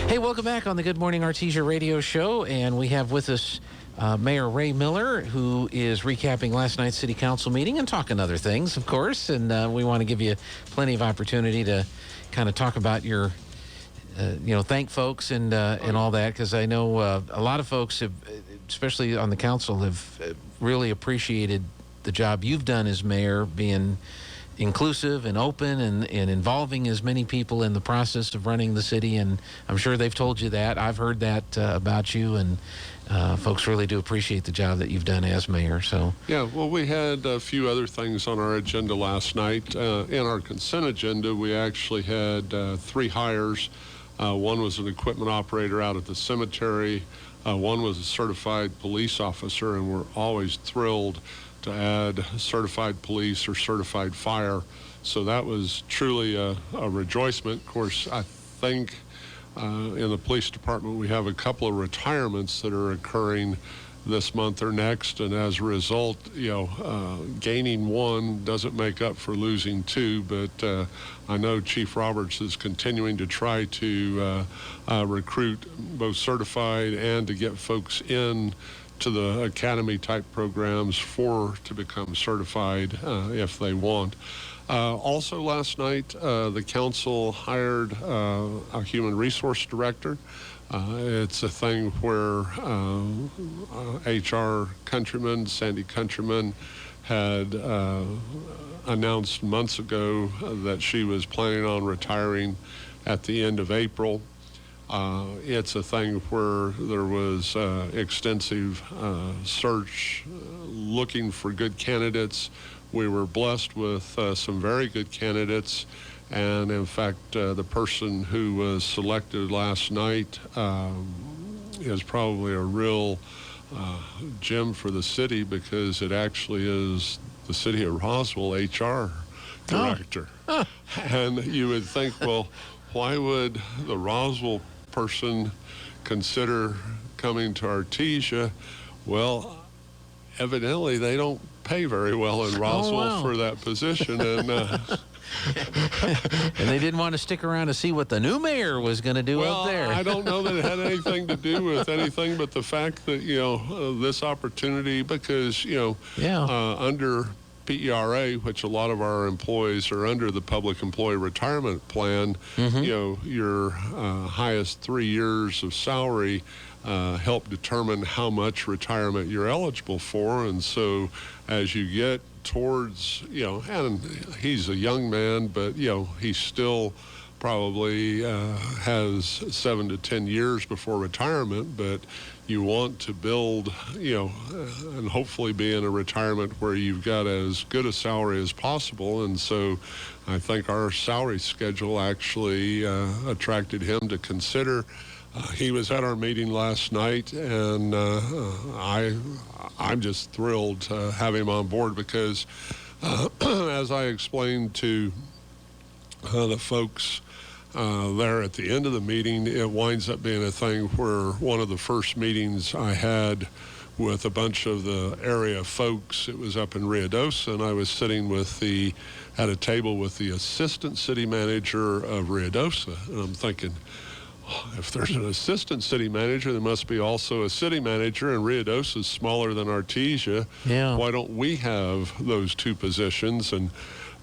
Hey, welcome back on the Good Morning Artesia radio show, and we have with us Mayor Raye Miller, who is recapping last night's city council meeting and talking other things, of course, and we want to give you plenty of opportunity to kind of talk about your, thank folks and all that, because I know a lot of folks, have, especially on the council, have really appreciated the job you've done as mayor, being inclusive and open and involving as many people in the process of running the city. And I'm sure they've told you that. I've heard that about you, and folks really do appreciate the job that you've done as mayor. So yeah, well, we had a few other things on our agenda last night. In our consent agenda, we actually had 3 hires. One was an equipment operator out at the cemetery. One was a certified police officer, and we're always thrilled to add certified police or certified fire. So that was truly a rejoicement. Of course, I think in the police department we have a couple of retirements that are occurring this month or next, and as a result, gaining one doesn't make up for losing 2, but I know Chief Roberts is continuing to try to recruit both certified and to get folks in to the academy type programs to become certified if they want. Also last night, the council hired a human resource director. It's a thing where HR Countryman, Sandy Countryman, had announced months ago that she was planning on retiring at the end of April. It's a thing where there was extensive search looking for good candidates. We were blessed with some very good candidates, and in fact, the person who was selected last night is probably a real gem for the city, because it actually is the city of Roswell HR director. Oh. And you would think, well, why would the Roswell person consider coming to Artesia? Well, evidently they don't pay very well in Roswell for that position, and and they didn't want to stick around to see what the new mayor was going to do up there. I don't know that it had anything to do with anything but the fact that this opportunity, because under PERA, which a lot of our employees are under, the Public Employee Retirement Plan, your highest 3 years of salary help determine how much retirement you're eligible for. And so as you get towards, and he's a young man, but, he still probably has 7 to 10 years before retirement, but you want to build, and hopefully be in a retirement where you've got as good a salary as possible. And so I think our salary schedule actually attracted him to consider. He was at our meeting last night, and I'm just thrilled to have him on board, because as I explained to the folks there at the end of the meeting, it winds up being a thing where one of the first meetings I had with a bunch of the area folks, it was up in Ruidoso, and I was sitting at a table with the assistant city manager of Ruidoso, and I'm thinking, if there's an assistant city manager, there must be also a city manager, and Ruidoso is smaller than Artesia. Yeah. Why don't we have those 2 positions? And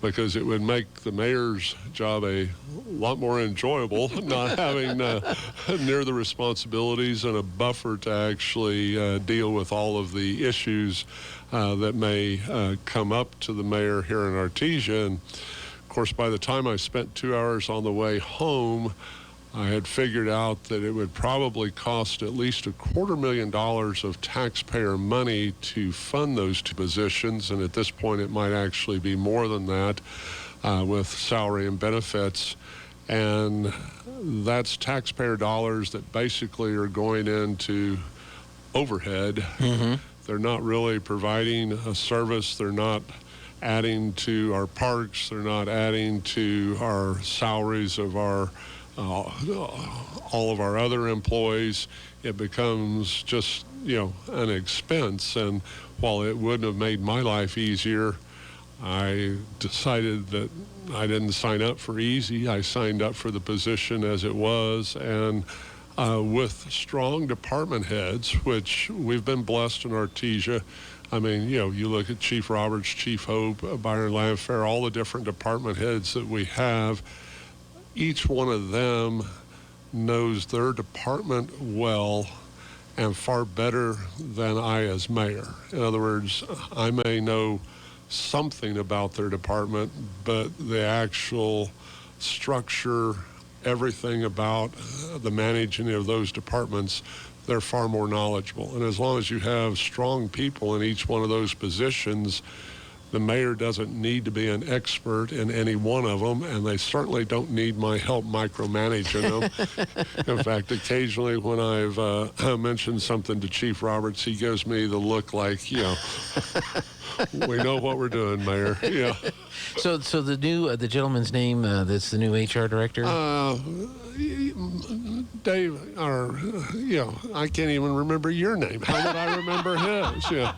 because it would make the mayor's job a lot more enjoyable, not having near the responsibilities and a buffer to actually deal with all of the issues that may come up to the mayor here in Artesia. And of course, by the time I spent 2 hours on the way home, I had figured out that it would probably cost at least $250,000 of taxpayer money to fund those 2 positions, and at this point it might actually be more than that with salary and benefits. And that's taxpayer dollars that basically are going into overhead. Mm-hmm. They're not really providing a service. They're not adding to our parks. They're not adding to our salaries of our all of our other employees. It becomes just, an expense. And while it wouldn't have made my life easier, I decided that I didn't sign up for easy. I signed up for the position as it was, and with strong department heads, which we've been blessed in Artesia. I mean, you look at Chief Roberts, Chief Hope, Byron Landfair, all the different department heads that we have. Each one of them knows their department well and far better than I as mayor. In other words, I may know something about their department, but the actual structure, everything about the managing of those departments, they're far more knowledgeable. And as long as you have strong people in each one of those positions, the mayor doesn't need to be an expert in any one of them, and they certainly don't need my help micromanaging them. In fact, occasionally when I've mentioned something to Chief Roberts, he gives me the look like, we know what we're doing, Mayor. Yeah. So the gentleman's name that's the new HR director? Dave, or I can't even remember your name. How would I remember his? Yeah.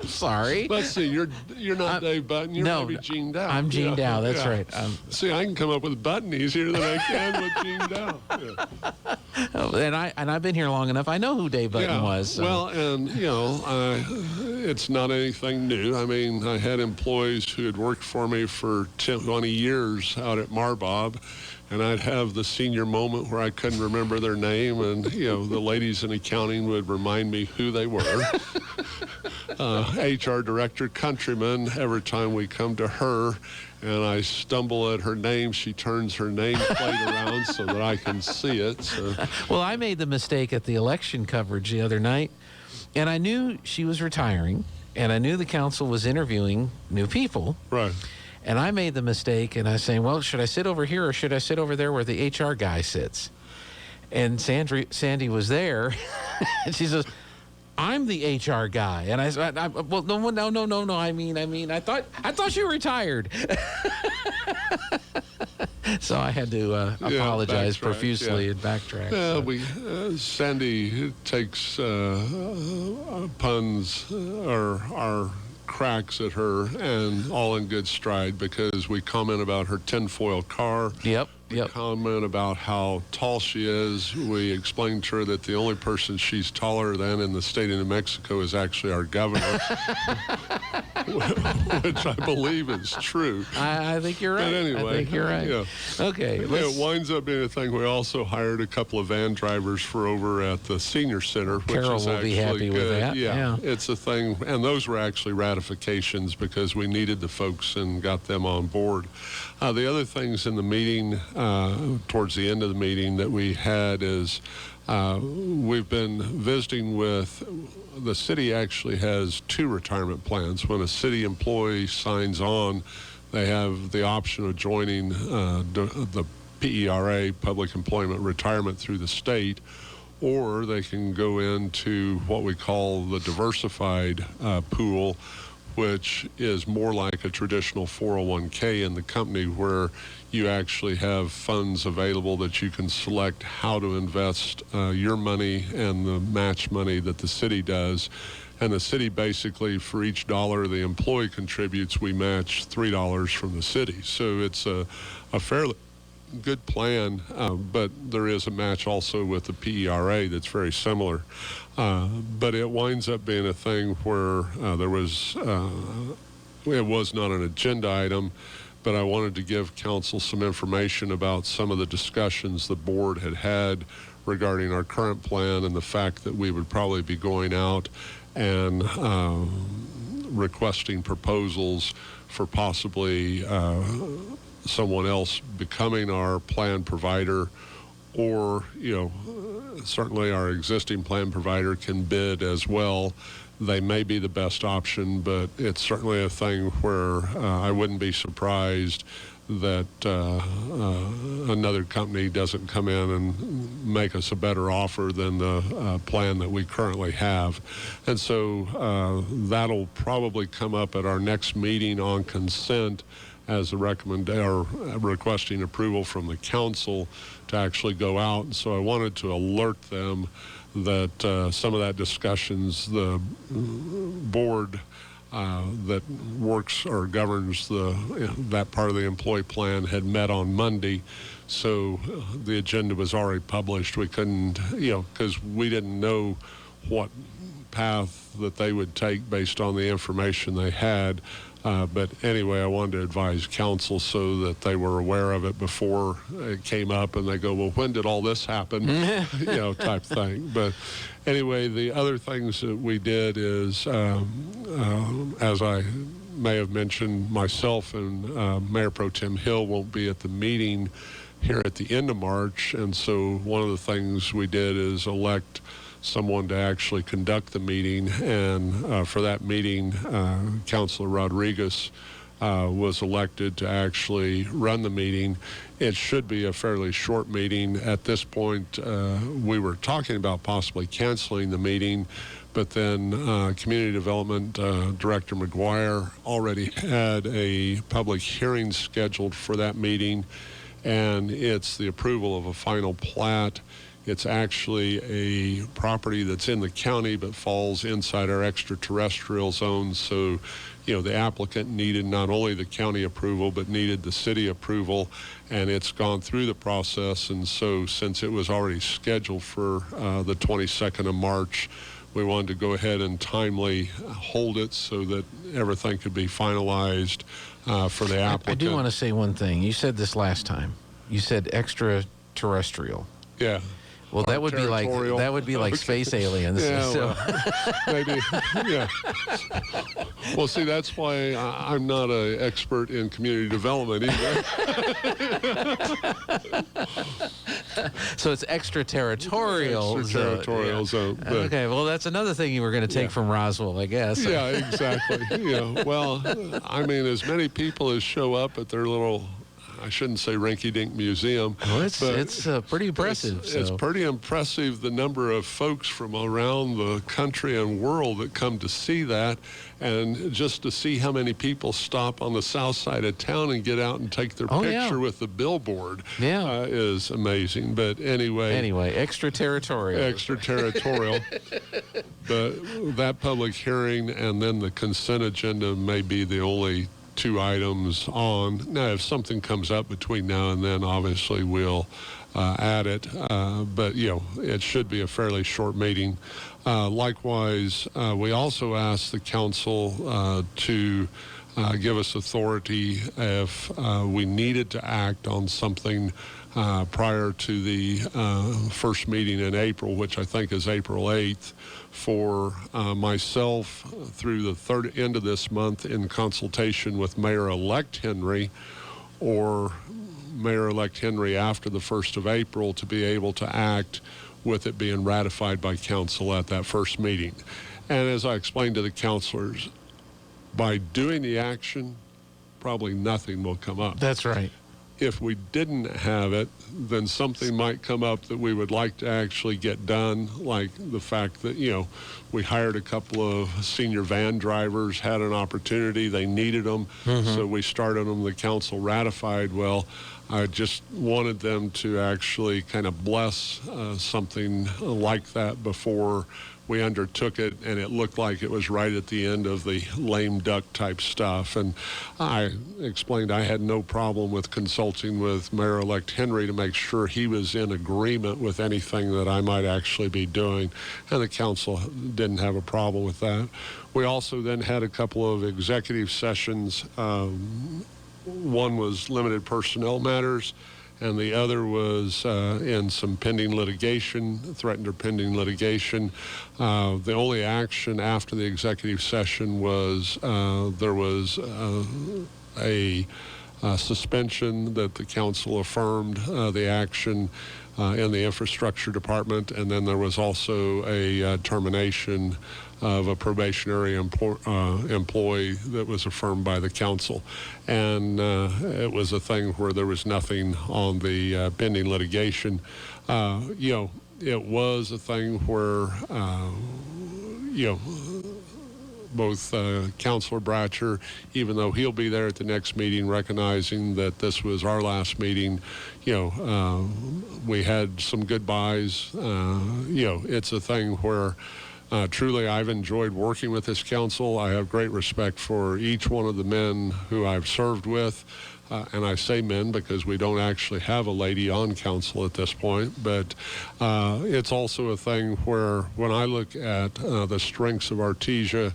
Sorry. Let's see. You're not Dave Button. You're maybe Gene Dow. I'm Gene Dow. That's right. See, I can come up with Button easier than I can with Gene Dow. Yeah. Oh, and I've been here long enough. I know who Dave Button was. So. Well, and it's not anything new. I mean, I had employees who had worked for me for 20 years out at Marbob. And I'd have the senior moment where I couldn't remember their name, and the ladies in accounting would remind me who they were. HR director Countryman, every time we come to her and I stumble at her name, she turns her nameplate around so that I can see it. So. Well, I made the mistake at the election coverage the other night, and I knew she was retiring, and I knew the council was interviewing new people. Right. And I made the mistake, and I was saying, well, should I sit over here or should I sit over there where the HR guy sits? And Sandy was there, and she says, I'm the HR guy. And I said, well, no. I mean, I thought you retired. So I had to apologize profusely and backtrack. Sandy takes puns or cracks at her, and all in good stride, because we comment about her tinfoil car. Yep. Comment about how tall she is. We explained to her that the only person she's taller than in the state of New Mexico is actually our governor, which I believe is true. I think you're right. But anyway, I think you're right. Yeah. Okay. It winds up being a thing. We also hired a couple of van drivers for over at the senior center, which Carol is will actually be happy good. with that. Yeah, it's a thing, and those were actually ratifications because we needed the folks and got them on board. The other things in the meeting, towards the end of the meeting that we had is we've been visiting with, the city actually has 2 retirement plans. When a city employee signs on, they have the option of joining the PERA, Public Employment Retirement, through the state, or they can go into what we call the diversified pool, which is more like a traditional 401k in the company, where you actually have funds available that you can select how to invest your money and the match money that the city does. And the city basically, for each dollar the employee contributes, we match $3 from the city. So it's a fairly good plan, but there is a match also with the PERA that's very similar. But it winds up being a thing where it was not an agenda item, but I wanted to give council some information about some of the discussions the board had regarding our current plan, and the fact that we would probably be going out and requesting proposals for possibly someone else becoming our plan provider, or certainly our existing plan provider can bid as well. They may be the best option, but it's certainly a thing where I wouldn't be surprised that another company doesn't come in and make us a better offer than the plan that we currently have. And so that'll probably come up at our next meeting on consent as a requesting approval from the council to actually go out. And so I wanted to alert them that some of that discussions the board that works or governs that part of the employee plan had met on Monday. So the agenda was already published. We couldn't, because we didn't know what path that they would take based on the information they had. But anyway, I wanted to advise council so that they were aware of it before it came up, and they go, well, when did all this happen? Type thing. But anyway, the other things that we did is, as I may have mentioned, myself and Mayor Pro Tem Hill won't be at the meeting here at the end of March. And so one of the things we did is elect someone to actually conduct the meeting, and for that meeting, Councilor Rodriguez was elected to actually run the meeting. It should be a fairly short meeting. At this point, we were talking about possibly canceling the meeting, but then Community Development Director McGuire already had a public hearing scheduled for that meeting, and it's the approval of a final plat. It's actually a property that's in the county but falls inside our extraterrestrial zone. So, the applicant needed not only the county approval but needed the city approval, and it's gone through the process. And so since it was already scheduled for the 22nd of March, we wanted to go ahead and timely hold it so that everything could be finalized for the applicant. I do want to say one thing. You said this last time. You said extraterrestrial. Yeah. Well, that would be like space aliens. Yeah, so. Maybe. Yeah. Well, see, that's why I'm not an expert in community development either. So it's extraterritorial. Extraterritorial zone. Okay, well, that's another thing you were going to take from Roswell, I guess. Yeah, exactly. Well, I mean, as many people as show up at their little, I shouldn't say rinky-dink museum. Well, it's pretty impressive. It's pretty impressive, the number of folks from around the country and world that come to see that, and just to see how many people stop on the south side of town and get out and take their picture with the billboard is amazing. But anyway, extraterritorial. Extraterritorial. But that public hearing and then the consent agenda may be the only two items on. Now, if something comes up between now and then, obviously we'll add it. But, it should be a fairly short meeting. Likewise, we also asked the council to give us authority if we needed to act on something prior to the first meeting in April, which I think is April 8th, for myself through the end of this month in consultation with Mayor-elect Henry, or Mayor-elect Henry after the 1st of April, to be able to act with it being ratified by council at that first meeting. And as I explained to the councilors, by doing the action, probably nothing will come up. That's right. If we didn't have it, then something might come up that we would like to actually get done, like the fact that, we hired a couple of senior van drivers, had an opportunity, they needed them, so we started them, the council ratified. Well, I just wanted them to actually kind of bless something like that before we undertook it, and it looked like it was right at the end of the lame duck type stuff. And I explained I had no problem with consulting with Mayor-elect Henry to make sure he was in agreement with anything that I might actually be doing, and the council didn't have a problem with that. We also then had a couple of executive sessions. One was limited personnel matters, and the other was in some pending litigation, threatened or pending litigation. The only action after the executive session was there was a suspension that the council affirmed the action in the infrastructure department, and then there was also a termination of a probationary employee that was affirmed by the council. And it was a thing where there was nothing on the pending litigation. It was a thing where, both Councilor Bratcher, even though he'll be there at the next meeting, recognizing that this was our last meeting, we had some goodbyes. It's a thing where Truly, I've enjoyed working with this council. I have great respect for each one of the men who I've served with. And I say men because we don't actually have a lady on council at this point. But it's also a thing where when I look at the strengths of Artesia,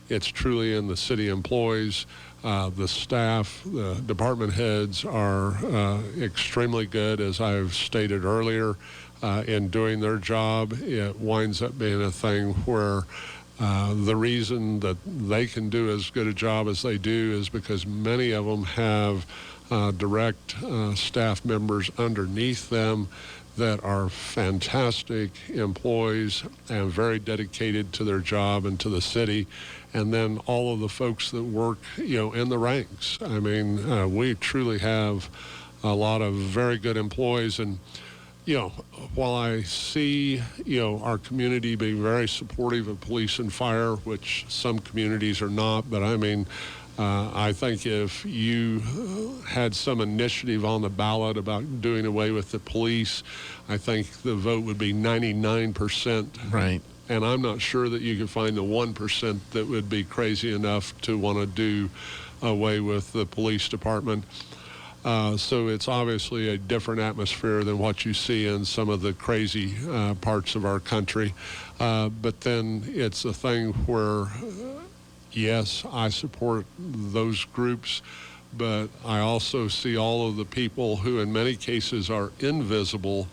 it's truly in the city employees. The staff, the department heads are extremely good, as I've stated earlier, in doing their job. It winds up being a thing where the reason that they can do as good a job as they do is because many of them have direct staff members underneath them that are fantastic employees and very dedicated to their job and to the city. And then all of the folks that work, in the ranks. I mean, we truly have a lot of very good employees. And while I see, our community being very supportive of police and fire, which some communities are not, but I mean, I think if you had some initiative on the ballot about doing away with the police, I think the vote would be 99%. Right. And I'm not sure that you could find the 1% that would be crazy enough to want to do away with the police department. So it's obviously a different atmosphere than what you see in some of the crazy parts of our country. But then it's a thing where, yes, I support those groups, but I also see all of the people who in many cases are invisible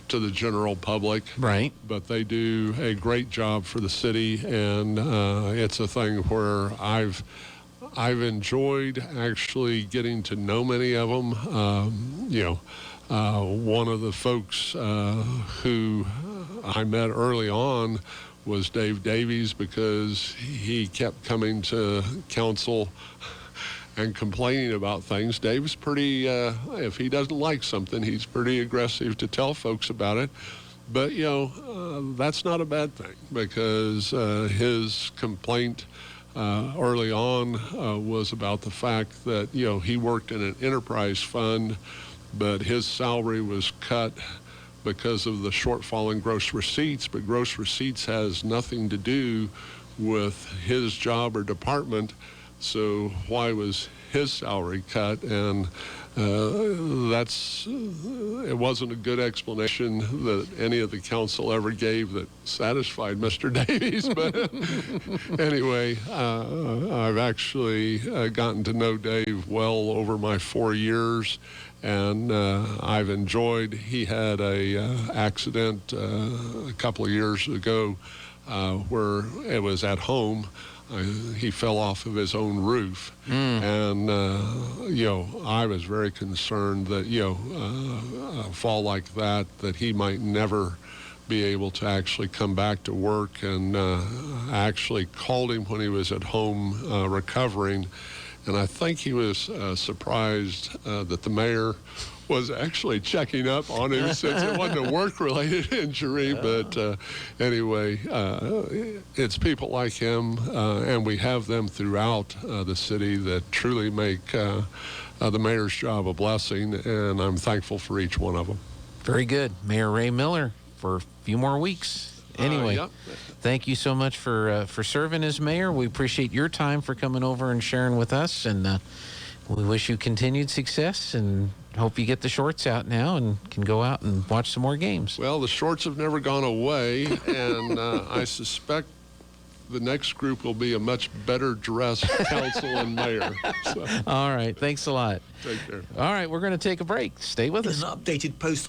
to the general public. Right. But they do a great job for the city, and it's a thing where I've enjoyed actually getting to know many of them. One of the folks who I met early on was Dave Davies, because he kept coming to council and complaining about things. Dave's pretty, if he doesn't like something, he's pretty aggressive to tell folks about it. But, that's not a bad thing, because his complaint early on was about the fact that, he worked in an enterprise fund, but his salary was cut because of the shortfall in gross receipts. But gross receipts has nothing to do with his job or department. So why was his salary cut? And it wasn't a good explanation that any of the council ever gave that satisfied Mr. Davies. But anyway, I've actually gotten to know Dave well over my 4 years, and I've enjoyed. He had a accident a couple of years ago where it was at home. He fell off of his own roof. And, I was very concerned that, a fall like that he might never be able to actually come back to work. And I actually called him when he was at home recovering. And I think he was surprised that the mayor was actually checking up on him since it wasn't a work-related injury. But anyway, it's people like him, and we have them throughout the city that truly make the mayor's job a blessing, and I'm thankful for each one of them. Very good. Mayor Raye Miller for a few more weeks. Anyway, Yep. Thank you so much for serving as mayor. We appreciate your time for coming over and sharing with us, and we wish you continued success and hope you get the shorts out now and can go out and watch some more games. Well, the shorts have never gone away, and I suspect the next group will be a much better dressed council and mayor. So, All right. Thanks a lot. take care. All right. We're going to take a break. Stay with us. An updated post